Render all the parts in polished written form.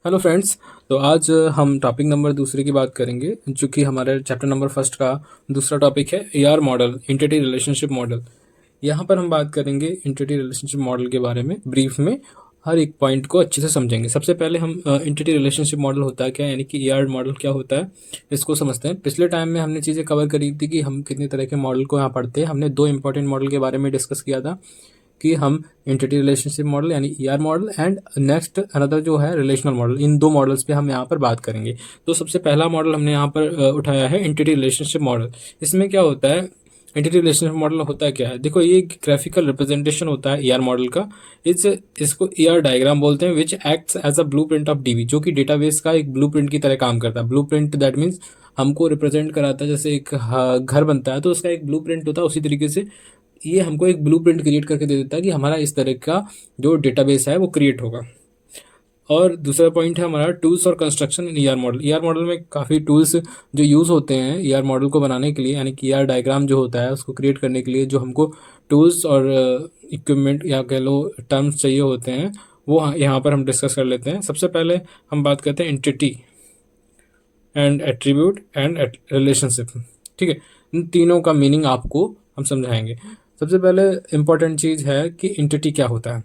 Hello friends. तो आज हम टॉपिक नंबर दूसरे की बात करेंगे, जो कि हमारे चैप्टर नंबर फर्स्ट का दूसरा टॉपिक है AR model, entity relationship model. यहाँ पर हम बात करेंगे एंटिटी रिलेशनशिप मॉडल के बारे में ब्रीफ में। हर एक पॉइंट को अच्छे से समझेंगे। सबसे पहले हम एंटिटी रिलेशनशिप मॉडल होता है क्या, यानी कि एआर मॉडल क्या होता है, इसको समझते हैं। पिछले टाइम में हमने चीज़ें कवर करी थी कि हम कितने तरह के मॉडल को यहाँ पढ़ते हैं। हमने दो इंपॉर्टेंट मॉडल के बारे में डिस्कस किया था कि हम एंटिटी रिलेशनशिप मॉडल यानी ER model and next another जो है रिलेशनल मॉडल, इन दो मॉडल्स पे हम यहाँ पर बात करेंगे। तो सबसे पहला मॉडल हमने यहाँ पर उठाया है एंटिटी रिलेशनशिप मॉडल। इसमें क्या होता है, एंटिटी रिलेशनशिप मॉडल होता क्या है, देखो ये ग्राफिकल रिप्रेजेंटेशन होता है ईआर मॉडल का। इसको ईआर डायग्राम बोलते हैं, which acts as a blueprint of DB, जो कि डेटाबेस का एक ब्लूप्रिंट की तरह काम करता है। ब्लूप्रिंट दैट मीन्स हमको रिप्रेजेंट कराता है, जैसे एक घर बनता है तो उसका एक ब्लूप्रिंट होता है, उसी तरीके से ये हमको एक ब्लूप्रिंट क्रिएट करके दे देता है कि हमारा इस तरह का जो डेटाबेस है वो क्रिएट होगा। और दूसरा पॉइंट है हमारा टूल्स और कंस्ट्रक्शन इन ईआर मॉडल। ईआर मॉडल में काफ़ी टूल्स जो यूज़ होते हैं ईआर मॉडल को बनाने के लिए, यानी कि ईआर डायग्राम जो होता है उसको क्रिएट करने के लिए जो हमको टूल्स और इक्विपमेंट या कह लो टर्म्स चाहिए होते हैं, वो यहाँ पर हम डिस्कस कर लेते हैं। सबसे पहले हम बात करते हैं entity and attribute and relationship. ठीक है, इन तीनों का मीनिंग आपको हम समझाएंगे। सबसे पहले इम्पॉर्टेंट चीज़ है कि एंटिटी क्या होता है।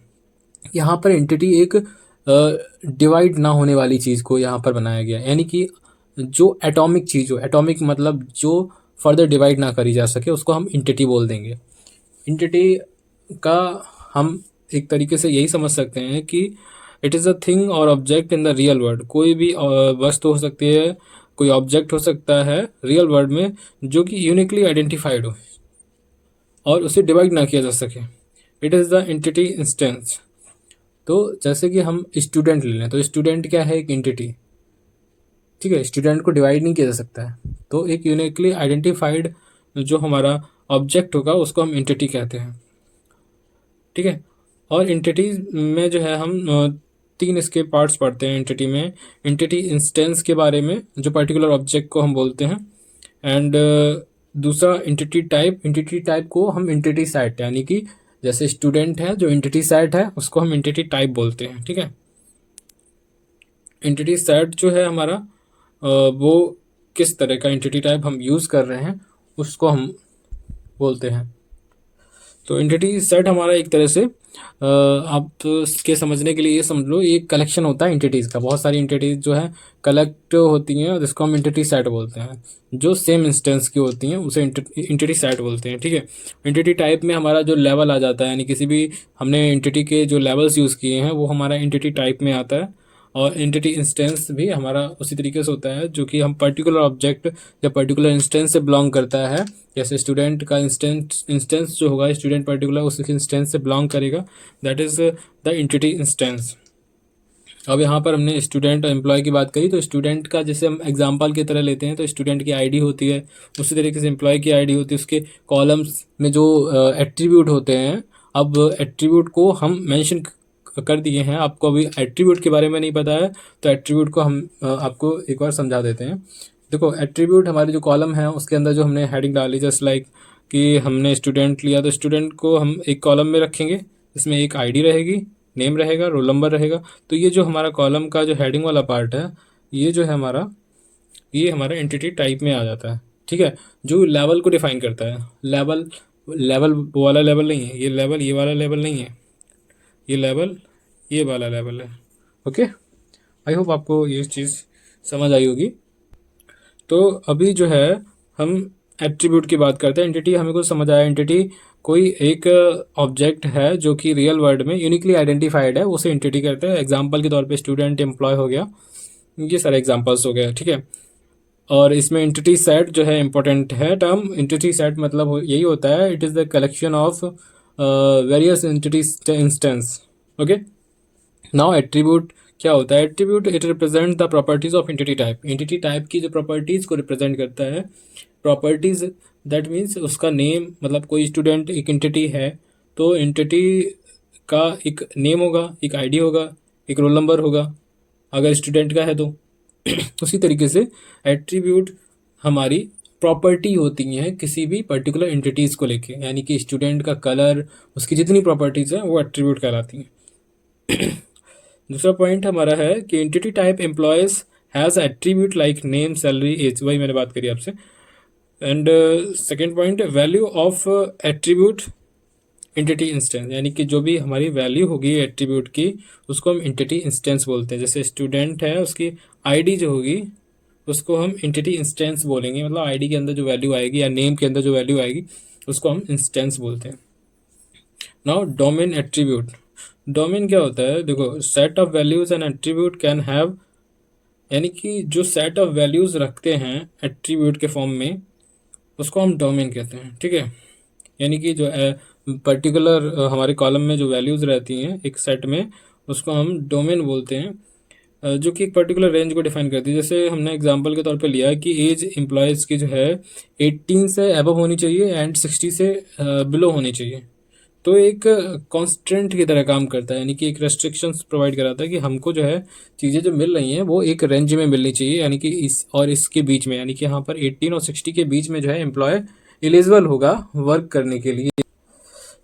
यहाँ पर एंटिटी एक डिवाइड ना होने वाली चीज़ को यहाँ पर बनाया गया, यानी कि जो एटॉमिक चीज़ हो, एटॉमिक मतलब जो फर्दर डिवाइड ना करी जा सके, उसको हम एंटिटी बोल देंगे। एंटिटी का हम एक तरीके से यही समझ सकते हैं कि इट इज़ अ थिंग और object in the real world. कोई भी वस्तु हो सकती है, कोई ऑब्जेक्ट हो सकता है रियल वर्ल्ड में जो कि यूनिकली आइडेंटिफाइड हो और उसे डिवाइड ना किया जा सके। It is the entity instance. तो जैसे कि हम स्टूडेंट ले लें, तो स्टूडेंट क्या है, एक एंटिटी। ठीक है, स्टूडेंट को डिवाइड नहीं किया जा सकता है, तो एक यूनिकली आइडेंटिफाइड जो हमारा ऑब्जेक्ट होगा उसको हम एंटिटी कहते हैं। ठीक है, और एंटिटी में जो है हम तीन इसके पार्ट्स पढ़ते हैं एंटिटी में। एंटिटी इंस्टेंस के बारे में, जो पर्टिकुलर ऑब्जेक्ट को हम बोलते हैं, एंड दूसरा एंटिटी टाइप। एंटिटी टाइप को हम एंटिटी सेट, यानी कि जैसे स्टूडेंट है जो एंटिटी सेट है उसको हम एंटिटी टाइप बोलते हैं। ठीक है, एंटिटी सेट जो है हमारा वो किस तरह का एंटिटी टाइप हम यूज़ कर रहे हैं उसको हम बोलते हैं। तो एंटिटी सेट हमारा एक तरह से आप तो इसके समझने के लिए ये समझ लो, ये कलेक्शन होता है एंटिटीज़ का। बहुत सारी एंटिटीज़ जो है कलेक्ट होती हैं, जिसको हम एंटिटी सेट बोलते हैं। जो सेम इंस्टेंस की होती हैं उसे एंटिटी सेट बोलते हैं। ठीक है, एंटिटी टाइप में हमारा जो लेवल आ जाता है, यानी किसी भी हमने एंटिटी के जो लेवल्स यूज़ किए हैं वो हमारा एंटिटी टाइप में आता है। और एंटिटी इंस्टेंस भी हमारा उसी तरीके से होता है, जो कि हम पर्टिकुलर ऑब्जेक्ट या पर्टिकुलर इंस्टेंस से बिलोंग करता है। जैसे स्टूडेंट का इंस्टेंस जो होगा, स्टूडेंट पर्टिकुलर उस इंस्टेंस से बिलोंग करेगा, that is the entity instance. अब यहाँ पर हमने स्टूडेंट और एम्प्लॉय की बात करी, तो स्टूडेंट का जैसे हम एग्जांपल की तरह लेते हैं तो स्टूडेंट की आईडी होती है, उसी तरीके से एम्प्लॉय की आईडी होती है। उसके कॉलम्स में जो एट्रीब्यूट होते हैं, अब एट्रीब्यूट को हम मेंशन कर दिए हैं। आपको अभी एट्रीब्यूट के बारे में नहीं पता है तो एट्रीब्यूट को हम आपको एक बार समझा देते हैं। देखो, एट्रीब्यूट हमारी जो कॉलम है उसके अंदर जो हमने हेडिंग डाली, जस्ट लाइक कि हमने स्टूडेंट लिया तो स्टूडेंट को हम एक कॉलम में रखेंगे, इसमें एक आईडी रहेगी, नेम रहेगा, रोल नंबर रहेगा। तो ये जो हमारा कॉलम का जो हेडिंग वाला पार्ट है, ये जो है हमारा, ये हमारा एंटिटी टाइप में आ जाता है। ठीक है, जो लेवल को डिफाइन करता है। लेवल लेवल वो वाला लेवल नहीं है, ये लेवल ये वाला लेवल नहीं है, ये लेवल ये वाला लेवल है। ओके, आई होप आपको ये चीज़ समझ आई होगी। तो अभी जो है हम एट्रीब्यूट की बात करते हैं। एंटिटी हमें कुछ समझ आया। एंटिटी कोई एक ऑब्जेक्ट है जो कि रियल वर्ल्ड में यूनिकली आइडेंटिफाइड है, उसे एंटिटी कहते हैं। एग्जांपल के तौर पे स्टूडेंट, एम्प्लॉय हो गया, ये सारे एग्जांपल्स हो गए। ठीक है, और इसमें एंटिटी सेट जो है इंपॉर्टेंट है टर्म। एंटिटी सेट मतलब यही होता है, it is the collection of various entity instance. Okay, now attribute क्या होता है। Attribute it represent the properties of entity type. Entity type की जो प्रॉपर्टीज को रिप्रेजेंट करता है। प्रॉपर्टीज दैट मीन्स उसका नेम, मतलब कोई स्टूडेंट एक एंटिटी है तो एंटिटी का एक नेम होगा, एक आईडी होगा, एक रोल नंबर होगा अगर स्टूडेंट का है तो। उसी तरीके से एट्रीब्यूट हमारी प्रॉपर्टी होती हैं किसी भी पर्टिकुलर एंटिटीज़ को लेके, यानी कि स्टूडेंट का कलर, उसकी जितनी प्रॉपर्टीज़ हैं वो एट्रीब्यूट कहलाती हैं। दूसरा पॉइंट हमारा है कि entity type employees has attribute like name, salary, age, वही मैंने बात करी आपसे। And second point, value of attribute entity instance, यानी कि जो भी हमारी वैल्यू होगी एट्रीब्यूट की उसको हम एंटिटी इंस्टेंस बोलते हैं। जैसे स्टूडेंट है, उसकी आईडी जो होगी उसको हम एंटिटी इंस्टेंस बोलेंगे, मतलब आईडी के अंदर जो वैल्यू आएगी या नेम के अंदर जो वैल्यू आएगी उसको हम इंस्टेंस बोलते हैं। नाउ डोमेन एट्रीब्यूट, डोमेन क्या होता है, देखो set of values and attribute can have, यानी कि जो सेट ऑफ वैल्यूज रखते हैं एट्रीब्यूट के फॉर्म में उसको हम डोमेन कहते हैं, ठीक है। यानी कि जो पर्टिकुलर हमारे कॉलम में जो वैल्यूज रहती हैं एक सेट में उसको हम डोमेन बोलते हैं, जो कि एक पर्टिकुलर रेंज को डिफाइन करती है। जैसे हमने एग्जांपल के तौर पे लिया कि एज एम्प्लॉयज़ की जो है 18 से अबव होनी चाहिए एंड 60 से बिलो होनी चाहिए। तो एक कॉन्स्टेंट की तरह काम करता है, यानी कि एक रेस्ट्रिक्शंस प्रोवाइड कराता है कि हमको जो है चीज़ें जो मिल रही हैं वो एक रेंज में मिलनी चाहिए, यानी कि इस और इसके बीच में, यानी कि यहाँ पर 18 और 60 के बीच में जो है एम्प्लॉय एलिजिबल होगा वर्क करने के लिए।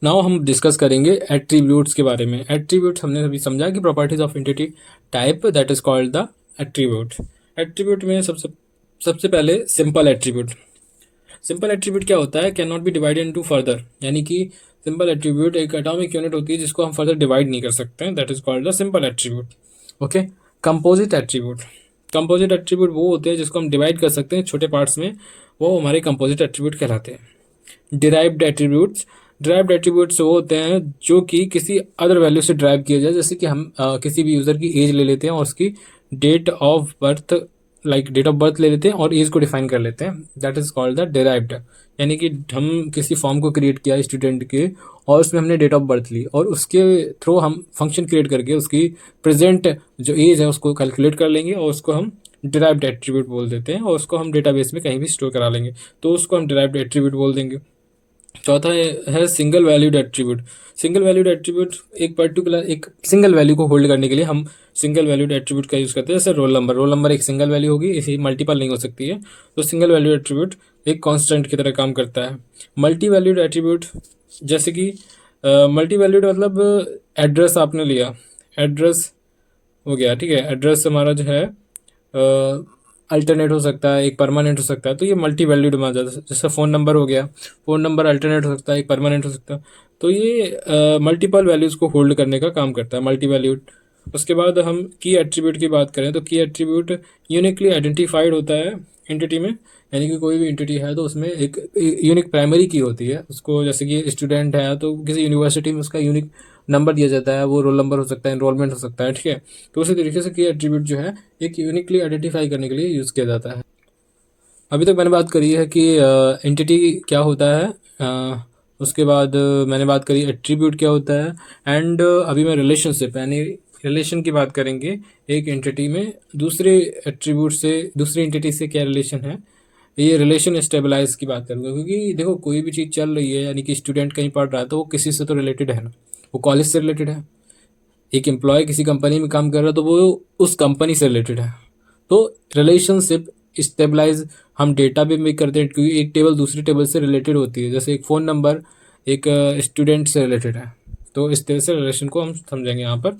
नाउ हम डिस्कस करेंगे एट्रीब्यूट्स के बारे में। एट्रीब्यूट्स हमने अभी समझा कि properties of entity type that is called the attribute. Attribute में सबसे पहले सिंपल एट्रीब्यूट। सिंपल एट्रीब्यूट क्या होता है, can not be divided into further, यानी कि सिंपल एट्रीब्यूट एक एटॉमिक यूनिट होती है जिसको हम फर्दर डिवाइड नहीं कर सकते हैं, that is called the simple attribute. Okay, composite attribute. Composite attribute वो होते हैं जिसको हम डिवाइड कर सकते हैं छोटे पार्ट्स में, वो हमारे कंपोजिट एट्रीब्यूट कहलाते हैं। डिराइव्ड एट्रीब्यूट्स, ड्राइव्ड एट्रीब्यूट्स वो होते हैं जो कि किसी अदर वैल्यू से ड्राइव किया जाए, जैसे कि हम किसी भी यूज़र की एज ले लेते हैं और उसकी date of birth, like date of birth ले लेते हैं और एज को डिफाइन कर लेते हैं, that is called the derived. यानी कि हम किसी फॉर्म को क्रिएट किया स्टूडेंट के और उसमें हमने डेट ऑफ बर्थ ली और उसके थ्रू हम फंक्शन क्रिएट करके उसकी प्रेजेंट जो एज है उसको कैलकुलेट कर लेंगे और उसको हम डिराइव्ड एट्रीब्यूट बोल देते हैं और उसको हम डेटाबेस में कहीं भी स्टोर करा लेंगे तो उसको हम डिराइव्ड एट्रीब्यूट बोल देंगे। चौथा है single valued attribute. Single valued attribute एक पर्टिकुलर एक सिंगल वैल्यू को होल्ड करने के लिए हम सिंगल वैल्यूड एट्रीब्यूट का यूज़ करते हैं। जैसे रोल नंबर, रोल नंबर एक सिंगल वैल्यू होगी, इसी मल्टीपल नहीं हो सकती है, तो सिंगल वैल्यूड एट्रीब्यूट एक कांस्टेंट की तरह काम करता है। मल्टी वैल्यूड एट्रीब्यूट, जैसे कि मल्टी वैल्यूड मतलब एड्रेस आपने लिया, एड्रेस हो गया, ठीक है, एड्रेस हमारा जो है अल्टरनेट हो सकता है, एक परमानेंट हो सकता है, तो ये मल्टी वैल्यूड में आ जाता है। जैसे फ़ोन नंबर हो गया, फ़ोन नंबर अल्टरनेट हो सकता है, एक परमानेंट हो सकता है, तो ये मल्टीपल वैल्यूज़ को होल्ड करने का काम करता है, मल्टी वैल्यूड। उसके बाद हम की एट्रीब्यूट की बात करें तो की एट्रीब्यूट यूनिकली आइडेंटिफाइड होता है एंटिटी में, यानी कि कोई भी एंटिटी है तो उसमें एक यूनिक प्राइमरी की होती है उसको, जैसे कि स्टूडेंट है तो किसी यूनिवर्सिटी में उसका यूनिक नंबर दिया जाता है, वो रोल नंबर हो सकता है, एनरोलमेंट हो सकता है, ठीक है। तो उसी तरीके से की एट्रीब्यूट जो है एक यूनिकली आइडेंटिफाई करने के लिए यूज़ किया जाता है। अभी तक मैंने बात करी है कि एंटिटी क्या होता है, उसके बाद मैंने बात करी एट्रीब्यूट क्या होता है, एंड अभी मैं रिलेशनशिप यानी रिलेशन की बात करेंगे। एक एंटिटी में दूसरे एट्रीब्यूट से, दूसरी एंटिटी से क्या रिलेशन है, ये रिलेशन स्टेबलाइज की बात करूँगा। क्योंकि देखो कोई भी चीज़ चल रही है, यानी कि स्टूडेंट कहीं पढ़ रहा है तो वो किसी से तो रिलेटेड है ना, वो कॉलेज से रिलेटेड है। एक एम्प्लॉय किसी कंपनी में काम कर रहा है तो वो उस कंपनी से रिलेटेड है। तो रिलेशनशिप स्टेबलाइज हम डेटा भी मेक करते हैं, क्योंकि एक टेबल दूसरी टेबल से रिलेटेड होती है। जैसे एक फ़ोन नंबर एक स्टूडेंट से रिलेटेड है, तो इस तरह से रिलेशन को हम समझेंगे यहाँ पर।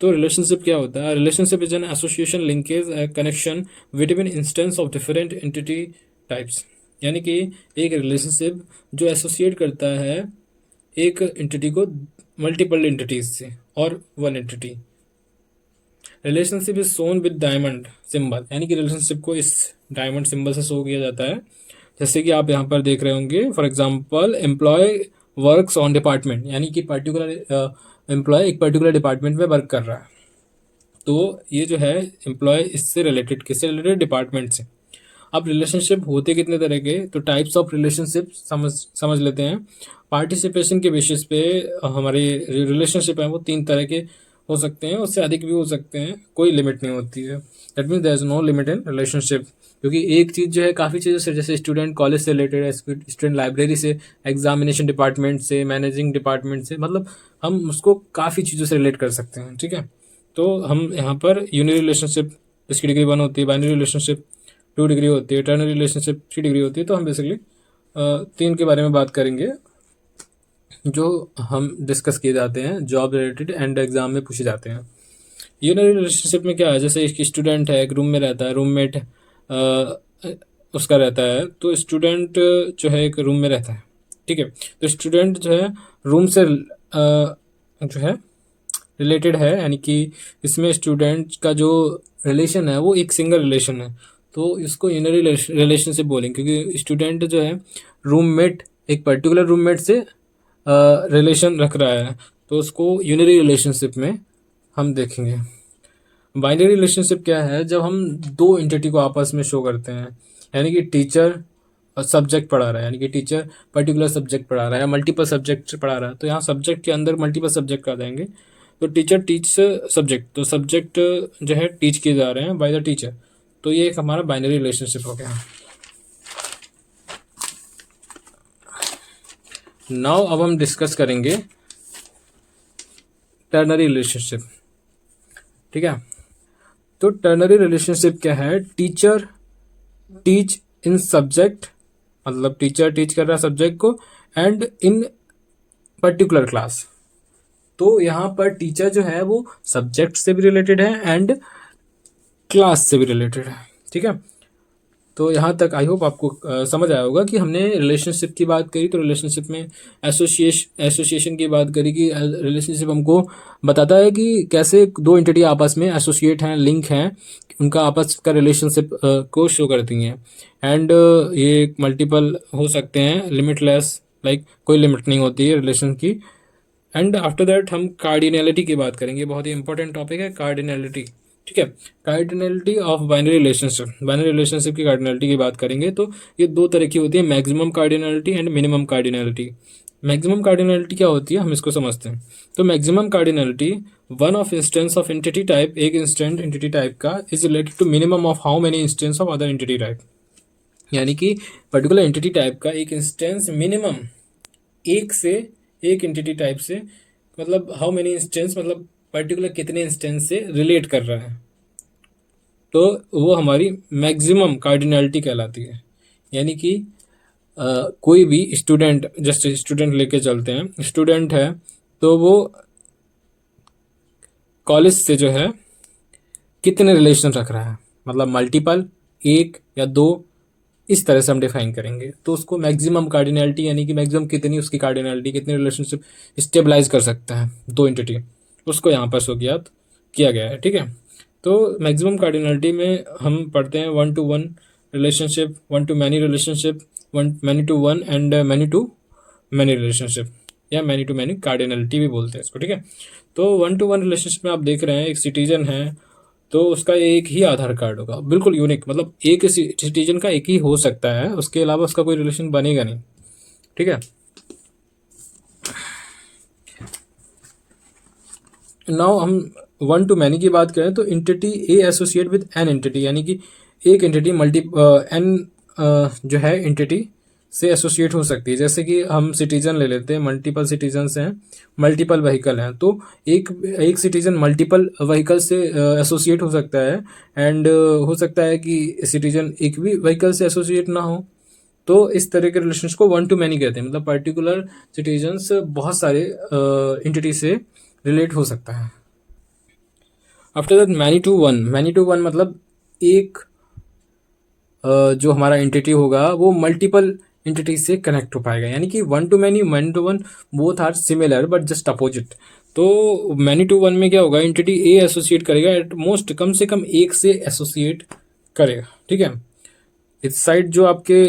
तो रिलेशनशिप क्या होता है, relationship is an association, linkage, connection between instance of different entity types. यानी कि एक रिलेशनशिप जो एसोसिएट करता है एक एंटिटी को मल्टीपल एंटिटीज से और one entity. Relationship is Son with diamond symbol, यानी कि रिलेशनशिप को इस डायमंड सिंबल से शो किया जाता है। जैसे कि आप यहाँ पर देख रहे होंगे, for example employee works on department, यानी कि पर्टिकुलर एम्प्लॉय एक पर्टिकुलर डिपार्टमेंट में वर्क कर रहा है, तो ये जो है एम्प्लॉय इससे रिलेटेड, किससे रिलेटेड, डिपार्टमेंट से। अब रिलेशनशिप होते कितने तरह के, तो टाइप्स ऑफ रिलेशनशिप समझ लेते हैं। पार्टिसिपेशन के बेसिस पे हमारे रिलेशनशिप है वो 3 तरह के हो सकते हैं, उससे अधिक भी हो सकते हैं, कोई लिमिट नहीं होती है। That means there is no limit in relationship. क्योंकि एक चीज़ जो है काफ़ी चीज़ों से, जैसे स्टूडेंट कॉलेज से रिलेटेड है, स्टूडेंट लाइब्रेरी से, एग्जामिनेशन डिपार्टमेंट से, मैनेजिंग डिपार्टमेंट से, मतलब हम उसको काफ़ी चीज़ों से रिलेट कर सकते हैं, ठीक है। तो हम यहाँ पर यूनिक रिलेशनशिप इसकी डिग्री 1 होती है, बाइनरी रिलेशनशिप 2 डिग्री होती है, टर्नरी रिलेशनशिप 3 डिग्री होती है। तो हम बेसिकली 3 के बारे में बात करेंगे जो हम डिस्कस किए जाते हैं, जॉब रिलेटेड एंड एग्जाम में पूछे जाते हैं। यूनरी रिलेशनशिप में क्या है, जैसे एक स्टूडेंट है, एक रूम में रहता है, रूममेट उसका रहता है, तो स्टूडेंट जो है एक रूम में रहता है, ठीक है। तो स्टूडेंट जो है रूम से जो है रिलेटेड है, यानी कि इसमें स्टूडेंट का जो रिलेशन है वो एक सिंगल रिलेशन है, तो इसको यूनरी रिलेशनशिप बोलेंगे, क्योंकि स्टूडेंट जो है रूममेट, एक पर्टिकुलर रूममेट से रिलेशन रख रहा है, तो उसको यूनरी रिलेशनशिप में हम देखेंगे। बाइनरी रिलेशनशिप क्या है, जब हम दो एंटिटी को आपस में शो करते हैं, यानी कि टीचर और सब्जेक्ट पढ़ा रहा है, यानी कि टीचर पर्टिकुलर सब्जेक्ट पढ़ा रहा है या मल्टीपल सब्जेक्ट पढ़ा रहा है, तो यहाँ सब्जेक्ट के अंदर मल्टीपल सब्जेक्ट आ जाएंगे। तो टीचर टीच सब्जेक्ट, तो सब्जेक्ट जो है टीच किए जा रहे हैं बाय द टीचर, तो ये एक हमारा बाइनरी रिलेशनशिप हो गया। नाउ अब हम डिस्कस करेंगे टर्नरी रिलेशनशिप, ठीक है। तो टर्नरी रिलेशनशिप क्या है, टीचर टीच इन सब्जेक्ट, मतलब टीचर टीच कर रहा है सब्जेक्ट को, एंड इन पर्टिकुलर क्लास। तो यहाँ पर टीचर जो है वो सब्जेक्ट से भी रिलेटेड है एंड क्लास से भी रिलेटेड है, ठीक है। तो यहाँ तक आई होप आपको समझ आया होगा कि हमने रिलेशनशिप की बात करी, तो रिलेशनशिप में एसोसिएशन की बात करी कि रिलेशनशिप हमको बताता है कि कैसे दो एंटिटी आपस में एसोसिएट हैं, लिंक हैं, उनका आपस का रिलेशनशिप को शो करती हैं। एंड ये मल्टीपल हो सकते हैं, लिमिटलेस, लाइक कोई लिमिट नहीं होती है रिलेशन की। एंड आफ्टर दैट हम कार्डिनैलिटी की बात करेंगे, बहुत ही इंपॉर्टेंट टॉपिक है कार्डिनैलिटी, ठीक है। Cardinality of binary relationship, binary relationship की कार्डिनैलिटी की बात करेंगे, तो ये दो तरह की होती है, maximum cardinality and minimum cardinality. Maximum cardinality क्या होती है, हम इसको समझते हैं। तो maximum cardinality one of instance of entity type, एक इंस्टेंट एंटिटी टाइप का, is related to minimum of how many instance of other entity type, यानी कि पर्टिकुलर एंटिटी टाइप का एक इंस्टेंस मिनिमम एक से, एक एंटिटी टाइप से, मतलब हाउ मेनी इंस्टेंस, मतलब पर्टिकुलर कितने इंस्टेंस से रिलेट कर रहा है, तो वो हमारी मैक्सिमम कार्डिनैलिटी कहलाती है। यानी कि कोई भी स्टूडेंट, जस्ट स्टूडेंट लेके चलते हैं, स्टूडेंट है तो वो कॉलेज से जो है कितने रिलेशन रख रहा है, मतलब मल्टीपल, एक या दो, इस तरह से हम डिफाइन करेंगे, तो उसको मैक्सिमम कार्डिनैलिटी, यानी कि मैक्सिमम कितनी उसकी कार्डिनैलिटी, कितनी रिलेशनशिप स्टेबलाइज कर सकता है दो एंटिटी, उसको यहाँ पर शो किया गया है, ठीक है। तो मैक्सिमम कार्डिनैलिटी में हम पढ़ते हैं one to one relationship, one to many relationship, one many to one and many to many relationship, या मैनी टू मैनी कार्डिनैलिटी भी बोलते हैं इसको, ठीक है। तो वन टू वन रिलेशनशिप में आप देख रहे हैं, एक सिटीजन है तो उसका एक ही आधार कार्ड होगा, बिल्कुल यूनिक, मतलब एक सिटीजन का एक ही हो सकता है, उसके अलावा उसका कोई रिलेशन बनेगा नहीं, ठीक है। नाउ हम वन टू मैनी की बात करें, तो entity A associate with an entity, यानी कि एक एंटिटी एन जो है एंटिटी से एसोसिएट हो सकती है। जैसे कि हम सिटीजन ले लेते हैं, मल्टीपल सिटीजन्स हैं, मल्टीपल व्हीकल हैं, तो एक सिटीजन मल्टीपल व्हीकल से एसोसिएट हो सकता है, एंड हो सकता है कि सिटीजन एक भी व्हीकल से एसोसिएट ना हो, तो इस तरह के रिलेशंस को वन टू मैनी कहते हैं, मतलब पर्टिकुलर सिटीजन्स बहुत सारे एंटिटी से रिलेट हो सकता है। After that many to one मतलब एक जो हमारा एंटिटी होगा वो मल्टीपल एंटिटी से कनेक्ट हो पाएगा, यानी कि one to one both are similar but just opposite. तो मैनी टू वन में क्या होगा, एंटिटी ए एसोसिएट करेगा, एट मोस्ट कम से कम एक से एसोसिएट करेगा, ठीक है। इस साइड जो आपके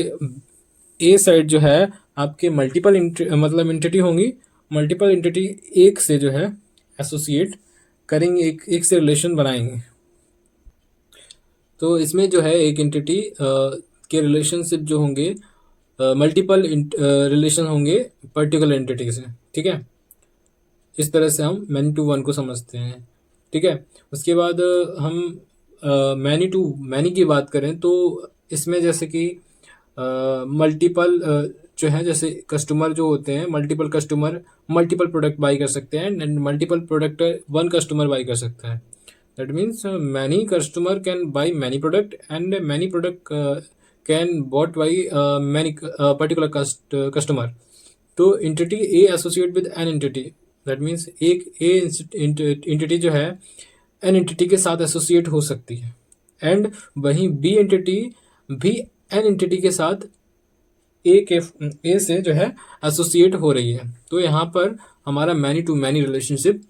ए साइड जो है आपके मल्टीपल मतलब एंटिटी होंगी, मल्टीपल एंटिटी एक से जो है एसोसिएट करेंगे, एक से रिलेशन बनाएंगे। तो इसमें जो है एक एंटिटी के रिलेशनशिप जो होंगे, मल्टीपल रिलेशन होंगे पर्टिकुलर एंटिटी से, ठीक है। इस तरह से हम मैनी टू वन को समझते हैं, ठीक है। उसके बाद हम मैनी टू मैनी की बात करें, तो इसमें जैसे कि मल्टीपल जो है, जैसे कस्टमर जो होते हैं, multiple customer multiple product buy कर सकते हैं, and multiple product one customer buy कर सकता है। That means many customer can buy many product, and many product can bought buy many particular customer. तो entity A associate with an entity, that means एक A entity जो है an entity के साथ associate हो सकती है, एंड वहीं बी एंटिटी भी एन एंटिटी के साथ ए से जो है एसोसिएट हो रही है। तो यहाँ पर हमारा मैनी टू मैनी रिलेशनशिप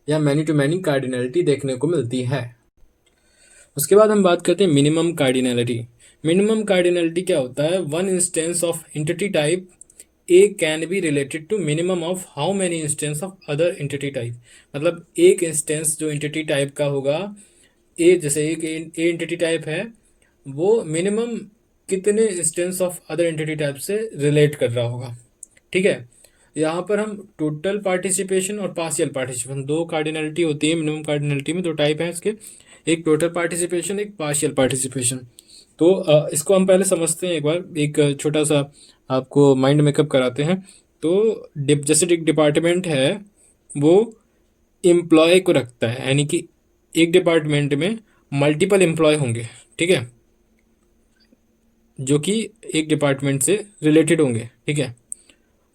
या मैनी टू मैनी कार्डिनलिटी देखने को मिलती है। उसके बाद हम बात करते हैं मिनिमम कार्डिनलिटी। मिनिमम कार्डिनलिटी क्या होता है? One instance of entity type A can be related to minimum of how many instance of other entity type. मतलब एक इंस्टेंस जो एंटिटी टाइप का होगा ए, जैसे एक ए एंटिटी टाइप है, वो मिनिमम कितने instance of other entity type से रिलेट कर रहा होगा। ठीक है, यहाँ पर हम टोटल पार्टिसिपेशन और पार्शियल पार्टिसिपेशन, दो कार्डिनलिटी होती है मिनिमम कार्डिनलिटी में, दो टाइप है इसके, एक टोटल पार्टिसिपेशन, एक पार्शियल पार्टिसिपेशन। तो इसको हम पहले समझते हैं, एक बार एक छोटा सा आपको माइंड मेकअप कराते हैं। तो जैसे एक डिपार्टमेंट है वो एम्प्लॉय को रखता है, यानी कि एक डिपार्टमेंट में मल्टीपल एम्प्लॉय होंगे, ठीक है, जो कि एक डिपार्टमेंट से रिलेटेड होंगे, ठीक है,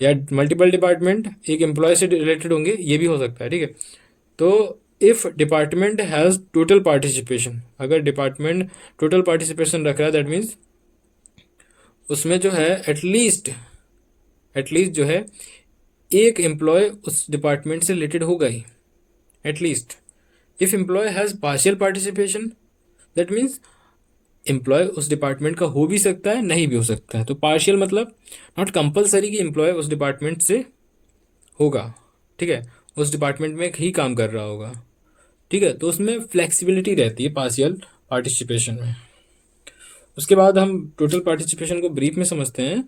या मल्टीपल डिपार्टमेंट एक एम्प्लॉय से रिलेटेड होंगे, ये भी हो सकता है, ठीक है। तो if department has total participation, अगर डिपार्टमेंट टोटल पार्टिसिपेशन रख रहा है, दैट मीन्स उसमें जो है एटलीस्ट जो है एक एम्प्लॉय उस डिपार्टमेंट से रिलेटेड होगा ही, at least. If employee has partial participation, that means employee उस डिपार्टमेंट का हो भी सकता है, नहीं भी हो सकता है। तो पार्शियल मतलब नॉट कंपलसरी कि एम्प्लॉय उस डिपार्टमेंट से होगा, ठीक है, उस डिपार्टमेंट में ही काम कर रहा होगा, ठीक है। तो उसमें फ्लेक्सिबिलिटी रहती है पार्शियल पार्टिसिपेशन में। उसके बाद हम टोटल पार्टिसिपेशन को ब्रीफ में समझते हैं।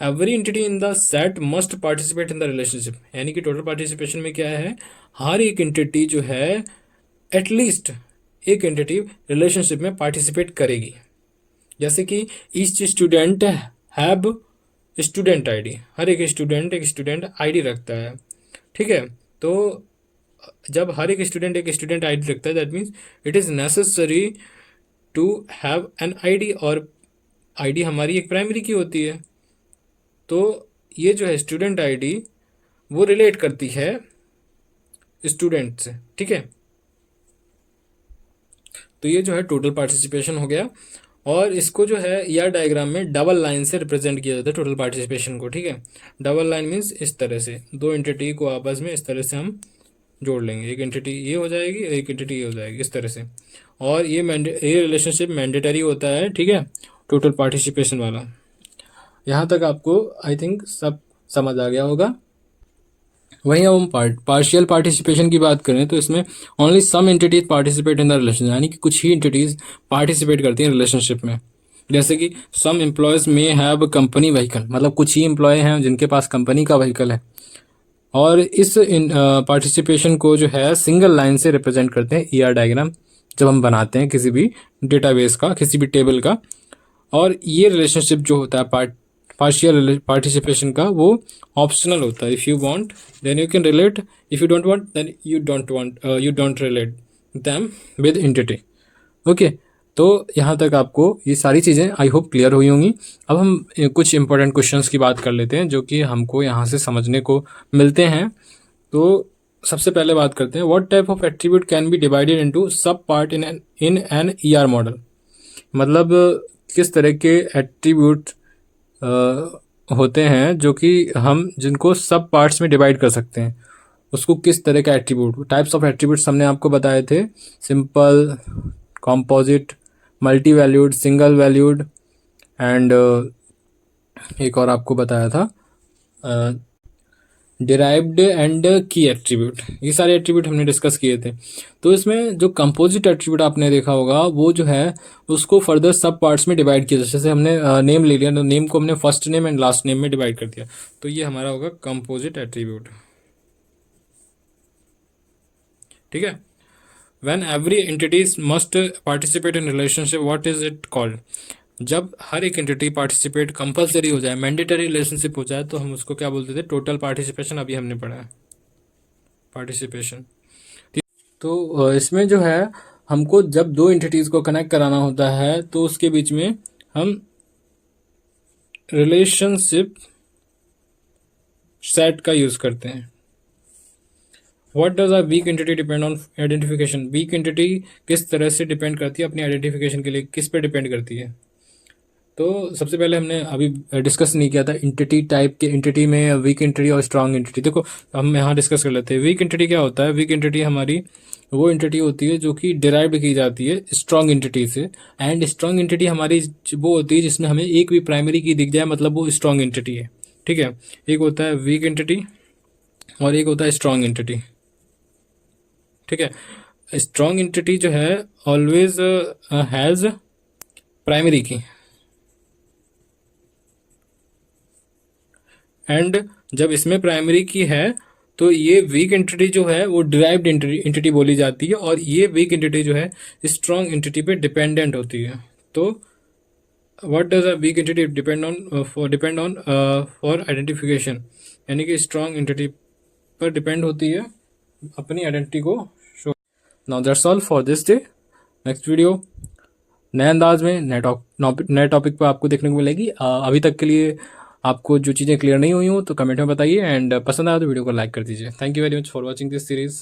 Every entity in the set must participate in the relationship, यानी कि टोटल पार्टिसिपेशन में क्या है, हर एक एंटिटी जो है एटलीस्ट एक एंटिटी रिलेशनशिप में पार्टिसिपेट करेगी। जैसे कि each student have student ID, हर एक स्टूडेंट आईडी रखता है, ठीक है। तो जब हर एक स्टूडेंट आईडी रखता है, that means it is necessary to have an ID, और आईडी हमारी एक प्राइमरी की होती है। तो ये जो है स्टूडेंट आईडी वो रिलेट करती है स्टूडेंट से, ठीक है। तो ये जो है टोटल पार्टिसिपेशन हो गया, और इसको जो है ईआर डायग्राम में डबल लाइन से रिप्रेजेंट किया जाता है टोटल पार्टिसिपेशन को, ठीक है। डबल लाइन मीन्स इस तरह से दो एंटिटी को आपस में इस तरह से हम जोड़ लेंगे, एक एंटिटी ये हो जाएगी, एक एंटिटी ये हो जाएगी, इस तरह से। और ये रिलेशनशिप मैंडेटरी होता है, ठीक है, टोटल पार्टिसिपेशन वाला। यहाँ तक आपको आई थिंक सब समझ आ गया होगा। वहीं अब हम पार्शियल पार्टिसिपेशन की बात करें तो इसमें only some entities participate in the relation, यानी कि कुछ ही एंटिटीज पार्टिसिपेट करती हैं रिलेशनशिप में। जैसे कि some employees may have company vehicle, मतलब कुछ ही एम्प्लॉय हैं जिनके पास कंपनी का व्हीकल है। और इस पार्टिसिपेशन को जो है सिंगल लाइन से रिप्रेजेंट करते हैं ईआर डायग्राम, जब हम बनाते हैं किसी भी डेटाबेस का, किसी भी टेबल का। और ये रिलेशनशिप जो होता है पार्शियल पार्टिसिपेशन का, वो ऑप्शनल होता है। If you want then you can relate, if you don't want then you don't relate them with entity. Okay, तो यहाँ तक आपको ये सारी चीज़ें आई होप क्लियर हुई होंगी। अब हम कुछ इंपॉर्टेंट क्वेश्चंस की बात कर लेते हैं जो कि हमको यहाँ से समझने को मिलते हैं। तो सबसे पहले बात करते हैं, what type of attribute can be divided into सब part in an ER model. मतलब किस तरह के एट्रीब्यूट होते हैं जो कि हम जिनको सब पार्ट्स में डिवाइड कर सकते हैं, उसको किस तरह का एट्रीब्यूट, टाइप्स ऑफ एट्रीब्यूट्स हमने आपको बताए थे, simple, composite, multi valued, single valued, and एक और आपको बताया था डिराइव्ड एंड की एट्रीब्यूट। ये सारे एट्रीब्यूट हमने डिस्कस किए थे। तो इसमें जो कंपोजिट एट्रीब्यूट आपने देखा होगा वो जो है उसको फर्दर सब पार्ट्स में डिवाइड किया, जैसे हमने नेम ले लिया तो नेम को हमने first name and last name में डिवाइड कर दिया, तो ये हमारा होगा कंपोजिट एट्रीब्यूट, ठीक है। When every entities must participate in relationship, what is it called? जब हर एक एंटिटी पार्टिसिपेट कंपलसरी हो जाए, मैंडेटरी रिलेशनशिप हो जाए, तो हम उसको क्या बोलते थे? Total participation. अभी हमने पढ़ा है पार्टिसिपेशन। तो इसमें जो है हमको जब दो एंटिटीज को कनेक्ट कराना होता है तो उसके बीच में हम रिलेशनशिप सेट का यूज करते हैं। What does a weak entity depend on identification? Weak entity किस तरह से डिपेंड करती है अपनी आइडेंटिफिकेशन के लिए, किस पे डिपेंड करती है? तो सबसे पहले हमने अभी डिस्कस नहीं किया था एंटिटी टाइप के, एंटिटी में वीक एंटिटी और स्ट्रांग एंटिटी। देखो हम यहाँ डिस्कस कर लेते हैं। वीक एंटिटी क्या होता है? वीक एंटिटी हमारी वो एंटिटी होती है जो कि डिराइव्ड की जाती है स्ट्रांग एंटिटी से। एंड स्ट्रांग एंटिटी हमारी वो होती है जिसमें हमें एक भी प्राइमरी की दिख जाए, मतलब वो स्ट्रांग एंटिटी है। ठीक है, एक होता है वीक एंटिटी और एक होता है स्ट्रांग एंटिटी। ठीक है, स्ट्रांग एंटिटी जो है ऑलवेज हैज प्राइमरी की, एंड जब इसमें प्राइमरी की है तो ये वीक एंटिटी जो है वो डिराइव्ड एंटिटी बोली जाती है, और ये वीक एंटिटी जो है स्ट्रांग एंटिटी पे डिपेंडेंट होती है। तो what does a weak entity depend on for identification? यानी कि स्ट्रांग एंटिटी पर डिपेंड होती है अपनी आइडेंटिटी को show. Now that's all for this day. Next video नए अंदाज में नए टॉपिक पर आपको देखने को मिलेगी। अभी तक के लिए आपको जो चीज़ें क्लियर नहीं हुई हो तो कमेंट में बताइए, एंड पसंद आया तो वीडियो को लाइक कर दीजिए। Thank you very much for watching this series.